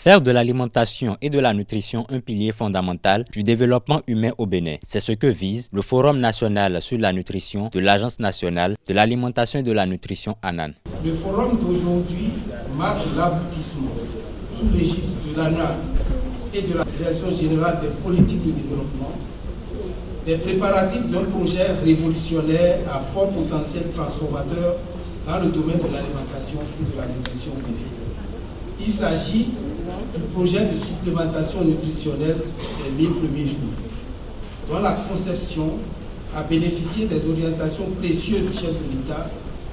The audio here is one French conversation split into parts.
Faire de l'alimentation et de la nutrition un pilier fondamental du développement humain au Bénin. C'est ce que vise le Forum national sur la nutrition de l'Agence nationale de l'alimentation et de la nutrition ANAN. Le forum d'aujourd'hui marque l'aboutissement, sous l'égide de l'ANAN et de la Direction générale des politiques de développement, des préparatifs d'un projet révolutionnaire à fort potentiel transformateur dans le domaine de l'alimentation et de la nutrition au Bénin. Il s'agit du projet de supplémentation nutritionnelle des 1000 premiers jours, dont la conception a bénéficié des orientations précieuses du chef de l'État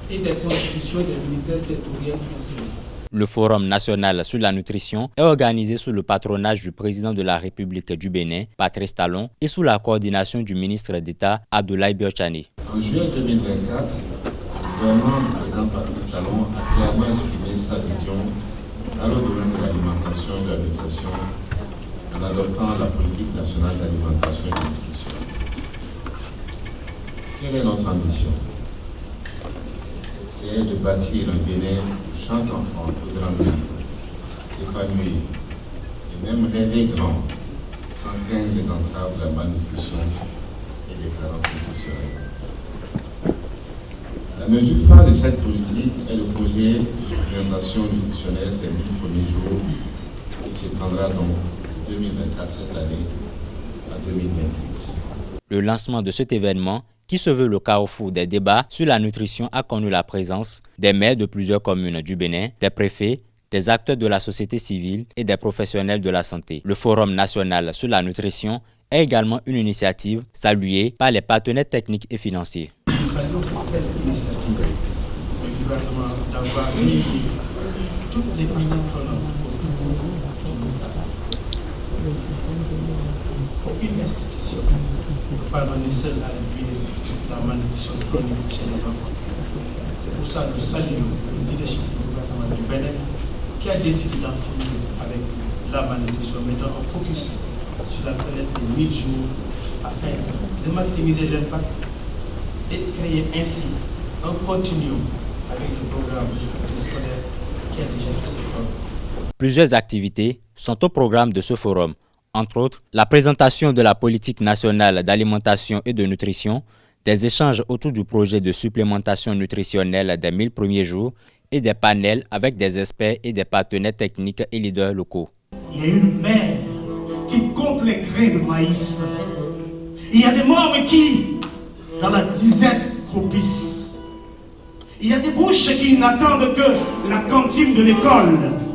et des contributions des ministères sectoriels concernés. Le Forum national sur la nutrition est organisé sous le patronage du président de la République du Bénin, Patrice Talon, et sous la coordination du ministre d'État, Abdoulaye Biochani. En juillet 2024, le gouvernement du président Patrice Talon a clairement exprimé sa vision dans le domaine de l'alimentation et de la nutrition en adoptant la politique nationale d'alimentation et de nutrition. Quelle est notre ambition? C'est de bâtir un Bénin où chaque enfant peut grandir, s'épanouir et même rêver grand sans craindre les entraves de la malnutrition et des carences nutritionnelles. La mesure phare de cette politique est le projet de supplémentation nutritionnelle des 1000 premiers jours qui s'étendra donc de 2024 cette année à 2028. Le lancement de cet événement, qui se veut le carrefour des débats sur la nutrition, a connu la présence des maires de plusieurs communes du Bénin, des préfets, des acteurs de la société civile et des professionnels de la santé. Le Forum national sur la nutrition est également une initiative saluée par les partenaires techniques et financiers. Saluons cette initiative du gouvernement d'avoir mis toutes les parties prenantes aucune institution ne parvenir seule à réduire la malnutrition chronique chez les enfants. C'est pour ça que nous saluons le leadership du gouvernement du Bénin qui a décidé d'en finir avec la malnutrition, mettant un focus sur la période de 1000 jours afin de maximiser l'impact et créer ainsi un continuum avec le programme scolaire qui a déjà fait ses preuves. Plusieurs activités sont au programme de ce forum, entre autres la présentation de la politique nationale d'alimentation et de nutrition, des échanges autour du projet de supplémentation nutritionnelle des 1000 premiers jours et des panels avec des experts et des partenaires techniques et leaders locaux. Il y a une mer qui compte les grains de maïs. Il y a des membres qui, dans la disette, croupissent. Il y a des bouches qui n'attendent que la cantine de l'école.